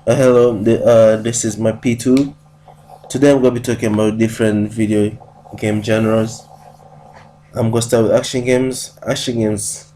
Hello, this is my P2. Today I'm going to be talking about different video game genres. I'm going to start with action games. Action games.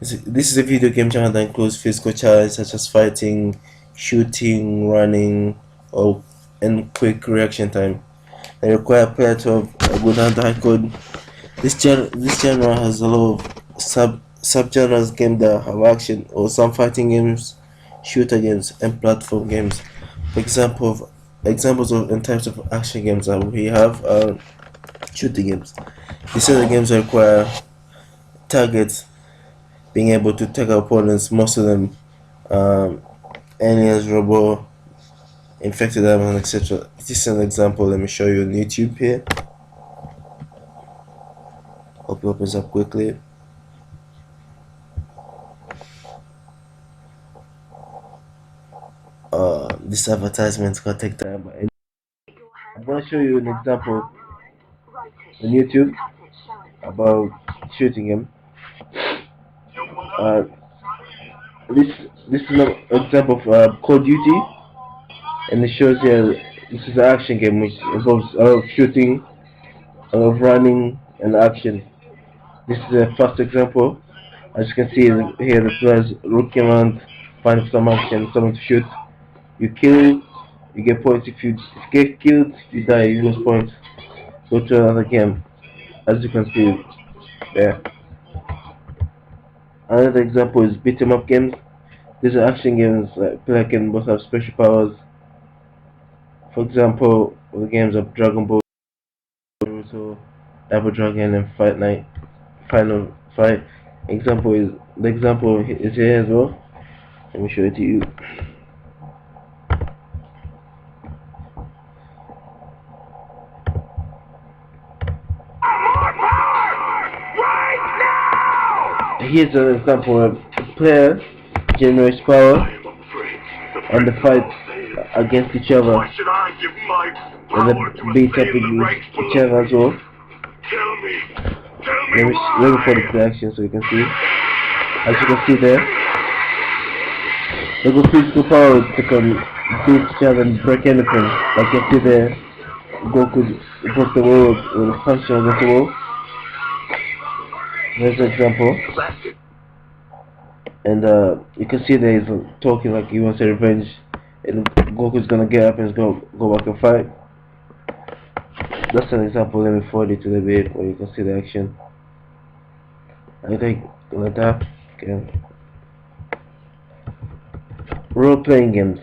This is a video game genre that includes physical challenges such as fighting, shooting, running, or and quick reaction time. They require a player to have a good hand-eye code. This genre has a lot of subgenres game that have action, or some fighting games, shooter games, and platform games. For example, examples of and types of action games that we have are shooting games. These are the games that require targets, being able to take out opponents. Most of them, um, aliens, robot, infected animals, etc. This is an example. Let me show you on YouTube here. Hope it opens up quickly. This advertisement's gonna take time, but I'm gonna show you an example on YouTube about shooting him. Uh, this this is an example of Call of Duty, and it shows here this is an action game which involves a lot of shooting, a lot of running, and action. This is a first example. As you can see here, the players looking around, find some action, someone to shoot. You kill, you get points. If you get killed, you die, you lose points. Go to another game. As you can see there. Another example is beat 'em up games. These are action games that player can both have special powers. For example, the games of Dragon Ball, Naruto, Double Dragon, and Fight Night, Final Fight. The example is here as well. Let me show it to you. Here's an example of a player generates power and the fight against each other and the beat up each other as well. Let me put it to action so you can see. As you can see there, they got physical power to can beat each other and break anything. Like you can see there, Goku broke the wall with a punch against the wall. There's an example. And you can see that he's talking like he wants a revenge, and Goku's gonna get up and he's gonna go back and fight. That's an example. Let me forward it to the bit where you can see the action. I think like that. Okay. Role-playing games.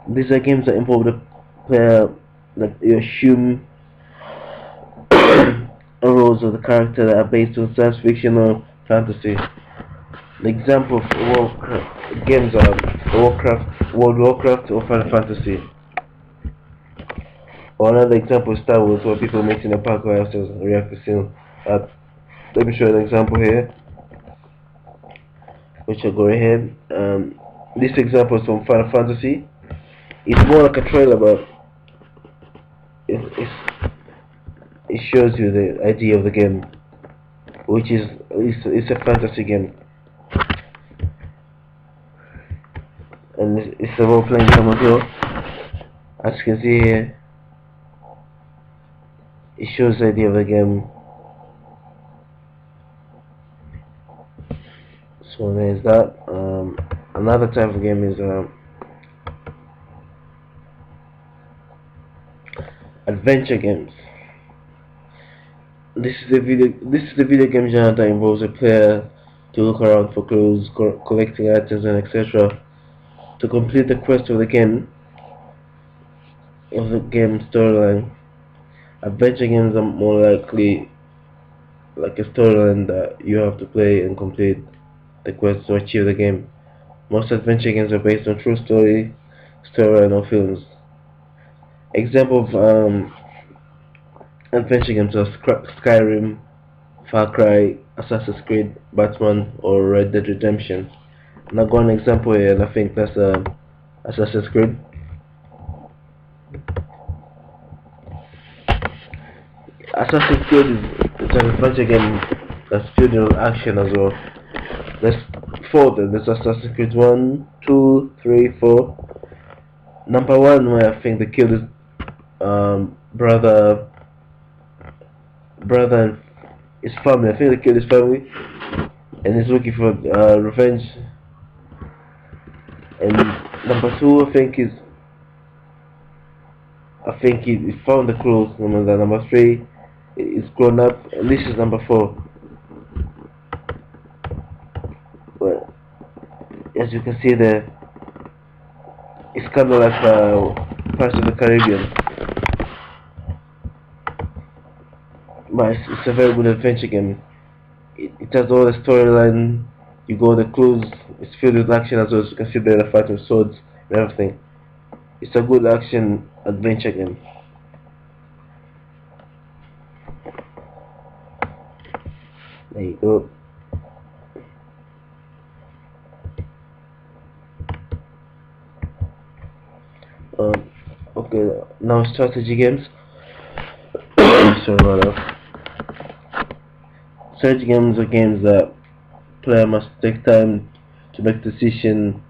These are games that involve the player, like you assume roles of the character that are based on science fiction or fantasy. The example of games are World of Warcraft, or Final Fantasy. Or another example is Star Wars, where people meet in a park or houses and react to scene. Let me show you an example here, which I'll go ahead. This example is from Final Fantasy. It's more like a trailer, but it shows you the idea of the game, which is it's a fantasy game, and it's a role-playing game as well. As you can see here, it shows the idea of the game. So there's that. Another type of game is adventure games. This is the video game genre that involves a player to look around for clues, collecting items, and etc. to complete the quest of the game storyline. Adventure games are more likely like a storyline that you have to play and complete the quest to achieve the game. Most adventure games are based on true storyline or films. Example of adventure games are Skyrim, Far Cry, Assassin's Creed, Batman, or Red Dead Redemption. And I've got an example here, and I think that's Assassin's Creed. Assassin's Creed is an adventure game that's filled with action as well. four. Then there's Assassin's Creed 1, 2, 3, 4. Number 1, where I think they killed his brother and his family. I think they killed his family, and he's looking for revenge. And number 2, I think he found the clues. Number 3, he's grown up, and this is number 4. But as you can see there, it's kind of like Pirates of the Caribbean. But it's a very good adventure game. It has all the storyline. You go the clues. It's filled with action as well. As you can see there, the fight with swords and everything. It's a good action adventure game. There you go. Okay, now strategy games. Sorry about that. Strategy games are games that player must take time to make decision,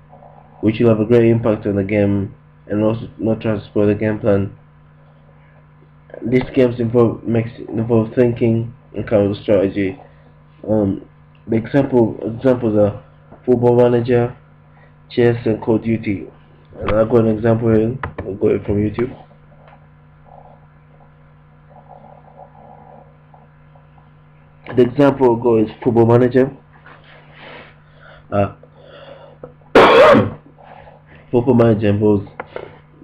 which will have a great impact on the game, and also not try to spoil the game plan. These games involve thinking and kind of strategy. The examples are Football Manager, Chess, and Call of Duty. And I've got an example here. I'll go it from YouTube. The example I'll go is Football Manager. Football Manager involves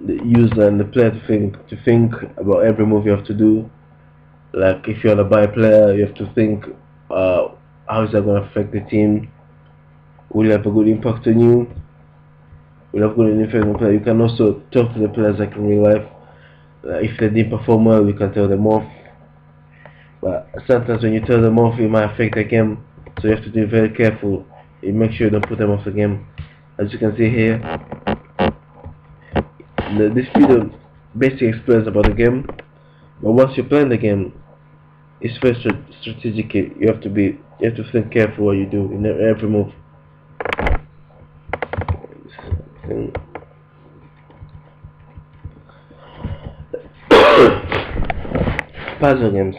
the user and the player to think about every move you have to do. Like if you want to buy a player, you have to think how is that going to affect the team? Will it have a good impact on you? Will it have good impact on the player? You can also talk to the players like in real life. If they didn't perform well, you can tell them off. But sometimes when you tell them off, it might affect the game. So you have to be very careful. You make sure you don't put them off the game. As you can see here, this video basically explains about the game. But once you're playing the game, it's very strategic. You have to think careful what you do in every move. Puzzle games.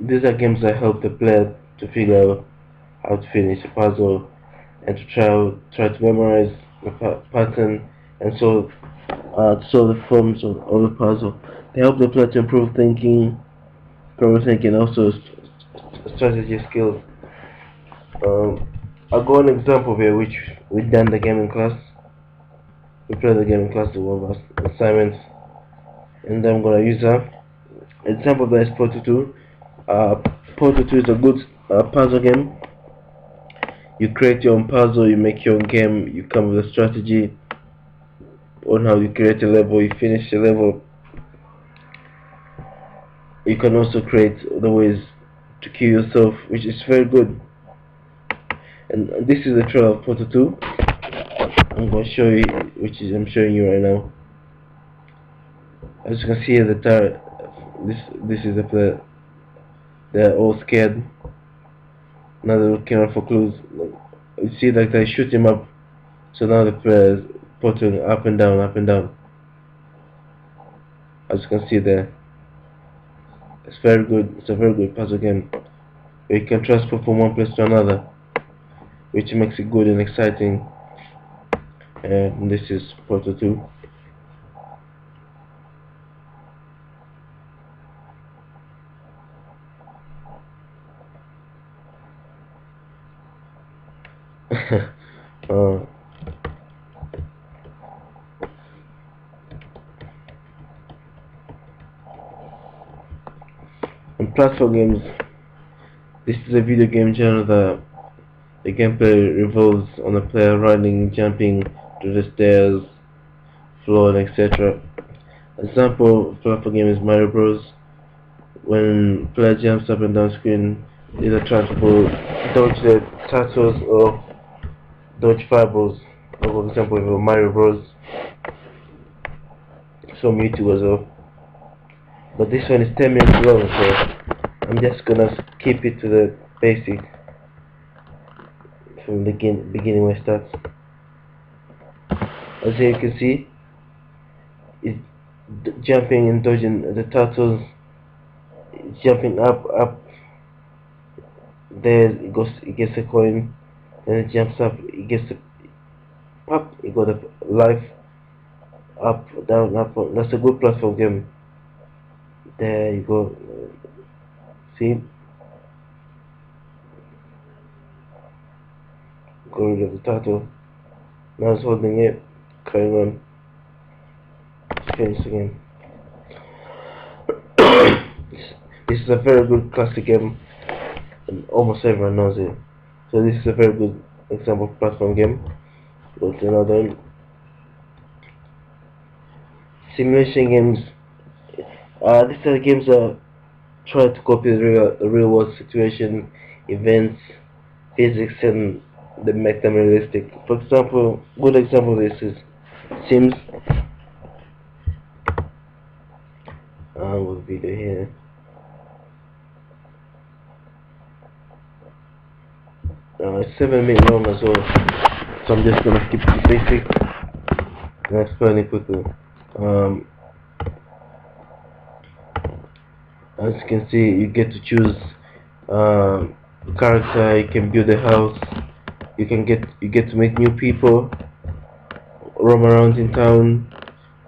These are games that help the player to figure out how to finish a puzzle and to try to memorize the pattern and solve the forms of the puzzle. They help the player to improve thinking, also strategy skills. I'll go an example here, which we done the game in class. We played the game in class, the one of us assignments, and then I'm gonna use that. Example of that is Portal 2. Portal 2 is a good puzzle game. You create your own puzzle, you make your own game, you come with a strategy on how you create a level, you finish a level. You can also create other ways to kill yourself, which is very good. And this is the trailer of Portal 2. I'm going to show you, I'm showing you right now. As you can see at the time, this is the player. They're all scared. Now they're looking out for clues. You see that they shoot him up. So now the player is porting up and down, up and down. As you can see there. It's very good. It's a very good puzzle game. Where you can transfer from one place to another, which makes it good and exciting. And this is Portal 2. In platform games, this is a video game genre that the gameplay revolves on the player running, jumping to the stairs, floor, and etc. Example platform game is Mario Bros. When player jumps up and down screen, either trying to dodge the turtles or dodge fireballs. For example, with Mario Bros. So Mewtwo as well. But this one is 10 minutes long, so I'm just gonna keep it to the basic. from the beginning where it starts. As you can see, it's jumping and dodging the turtles. It's jumping up. There it goes. It gets a coin. Then it jumps up. It gets a pop. It got a life. Up, down, up. That's a good platform game. There you go. See, got rid of the turtle. Now it's holding it. Carrying on. Finish again. This is a very good classic game, and almost everyone knows it. So this is a very good example of platform game. Go to another one. Simulation games. These are the games that try to copy the real world situation, events, physics, and they make them realistic. For example, good example of this is Sims. With video here. It's 7 minutes long as well, so I'm just gonna skip the basic and explain it quickly. As you can see, you get to choose character. You can build a house. You get to meet new people, roam around in town,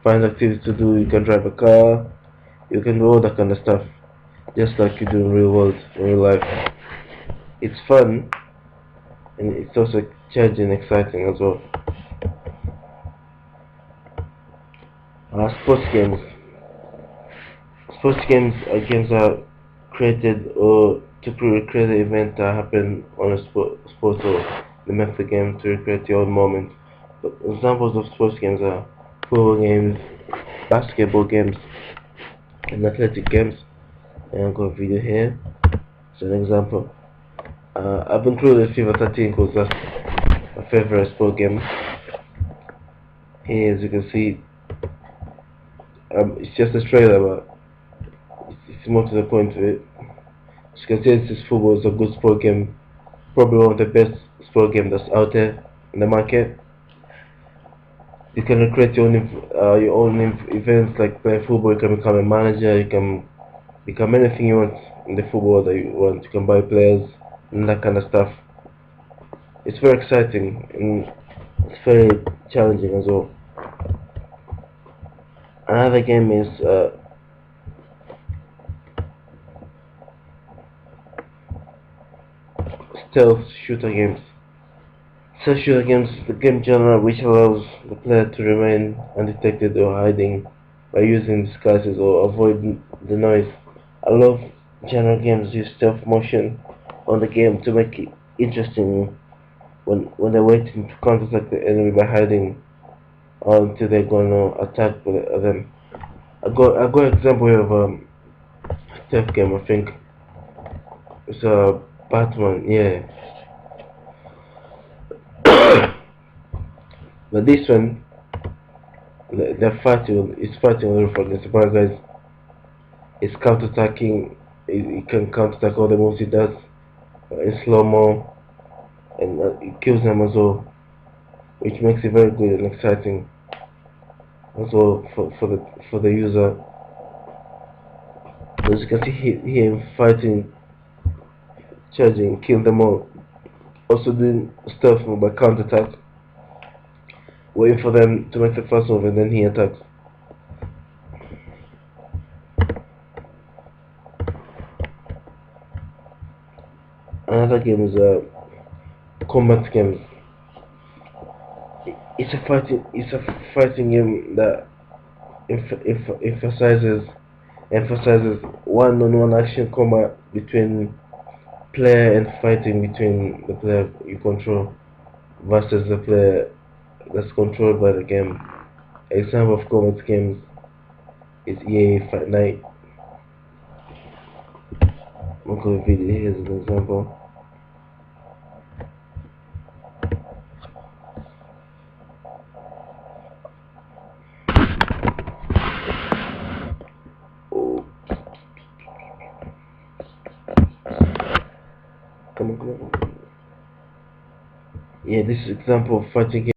find activities to do. You can drive a car. You can do all that kind of stuff, just like you do in real world, in real life. It's fun, and it's also challenging and exciting as well. Sports games. Sports games are games that are created or to recreate the event that happened on a sport or they make the game to recreate your own moment. But examples of sports games are football games, basketball games, and athletic games. And I've got a video here. It's an example. I've included FIFA 13 because that's my favorite sport game. Here, as you can see, it's just a trailer, but it's more to the point of it. As you can see, this football is a good sport game, probably one of the best sport games that's out there in the market. You can recreate your own events, like playing football. You can become a manager. You can become anything you want in the football that you want. You can buy players and that kind of stuff. It's very exciting and it's very challenging as well. Another game is stealth shooter games. Stealth shooter games is the game genre which allows the player to remain undetected or hiding by using disguises or avoid the noise. A lot of genre games use stealth motion on the game to make it interesting when they're waiting to counterattack the enemy by hiding until they're gonna attack them. I got an example here of stealth game. I think it's a Batman, yeah. But this one, they're fighting. It's fighting on the roof against the bad guys. It's counterattacking. It can counterattack all the moves it does in slow mo, and it kills them as well, which makes it very good and exciting as well for the user. As you can see him fighting, charging, kill them all. Also doing stuff by counterattack, waiting for them to make the first move and then he attacks. Another game is combat games. It's a fighting game that emphasizes one-on-one action combat between player and fighting between the player you control versus the player that's controlled by the game. Example of combat games is EA Fight Night. I'm going to video here as an example. Come on. Yeah, this is example of fighting game.